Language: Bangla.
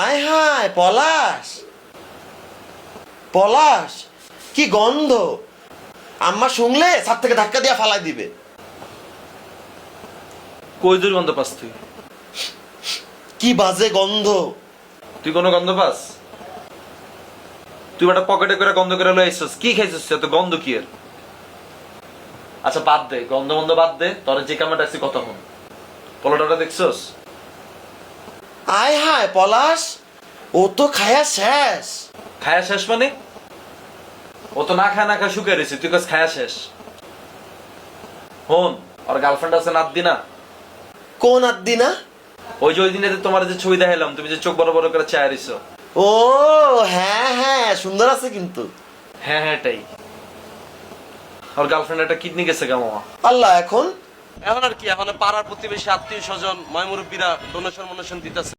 আয় হায় পলাশ, পলাশ কি গন্ধ! আম্মা শুনলে ছাদ থেকে ধাক্কা দিয়ে ফালাই দিবে। কই দূর গন্ধ পাস তুই? কি বাজে গন্ধ! তুই কোনো গন্ধ পাস? তুই একটা পকেটে করে গন্ধ করে লই আইছস, কি খাইছস এত গন্ধ কি এর? আচ্ছা বাদ দে, গন্ধ বন্ধ বাদ দে, তোর যে কামটা আছে কথা হন। পলোটাটা দেখছস? আয় হায় পলাশ, ও তো খায়া শেষ। খায়া শেষ মানে? ও তো না খায় না খায় শুকিয়ে রয়েছে, তুই কাজ খায়া শেষ। হন, ওর গার্লফ্রেন্ড আছে নাত দিনা? কোন আদি না? ওই যে ওই দিনে তোমার যে ছবি দেখাইলাম, তুমি যে চোখ বড় বড় করে চায় রইছো। ও হ্যাঁ হ্যাঁ, সুন্দর আছে কিন্তু। হ্যাঁ হ্যাঁ এটাই। ওর গার্লফ্রেন্ড একটা কিডনি গেছে গা মামা। আল্লাহ, এখন এখন আর কি, এখন পাড়ার প্রতিবেশী আত্মীয় স্বজন ময়মুরব্বীরা ডোনেশন মোনেশন দিতেছে।